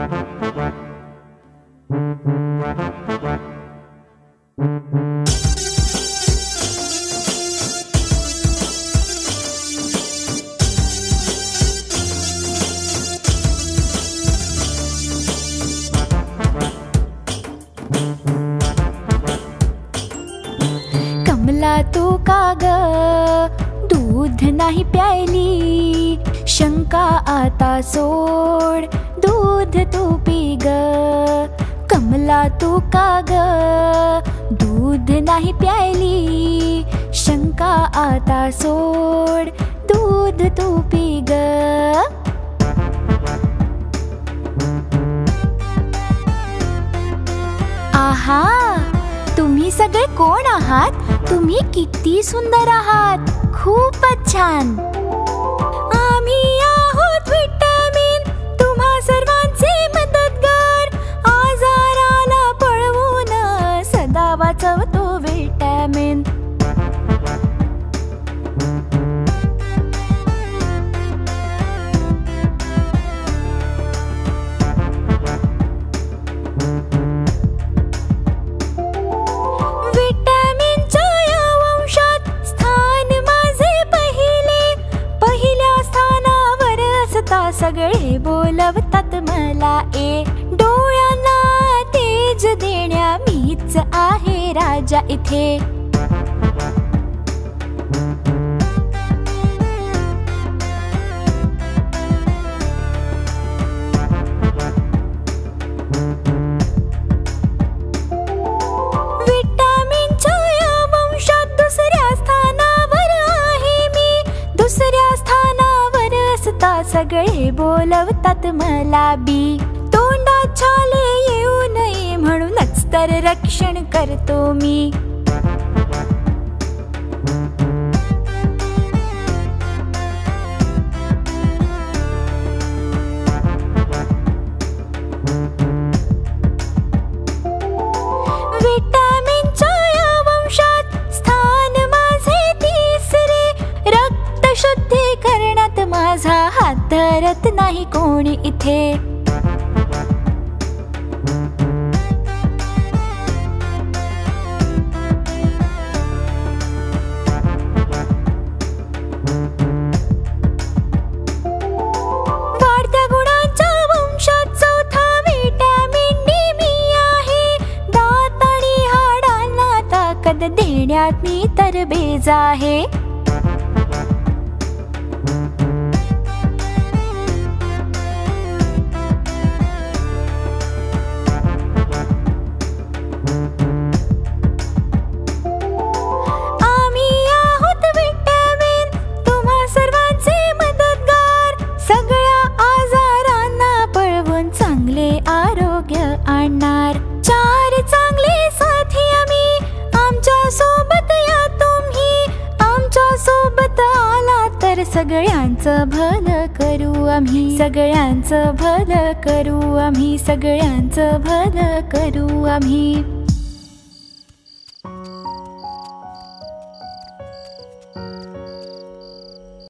कमला तू का ग दूध नाही प्यायली, शंका आता सोड, दूध तू पी ग. कमला तू का ग दूध नाही प्यायली, शंका आता सोड, दूध तू पी ग. आहा, तुम्ही सगळे कोण आहात? तुम्ही किती सुंदर आहात, खूपच छान. आम्ही आहोत विटामिन, तुम्हा सर्वांचे मदतगार. आजाराला पळवून सदा वाचवतो विटामिन. सगळे बोलवतात मला ए. डोळ्यांना तेज देण्या मीच आहे राजा इथे. विटामिनच्या या वंशात दुसऱ्या स्थानावर आहे मी. दुसऱ्या स्थानावर असता सगळे बोलवतात मला बी. तोंडात छाले येऊ नये म्हणूनच तर रक्षण करतो मी. विटामिनच्या या वंशात स्थान माझे तिसरे. रक्त शुद्धीकरणात माझा हात धरत नाही कोणी इथे. वाढत्या गुणांच्या वंशात चौथा विटामिन डी मी आहे. दात आणि हाडांना ताकद देण्यात मी तरबेज आहे. आणणार चार चांगले साथी आम्ही. आमच्या सोबत या तुम्ही. आमच्या सोबत आला तर सगळ्यांचं भलं करू आम्ही. सगळ्यांचं भलं करू आम्ही. सगळ्यांचं भलं करू आम्ही.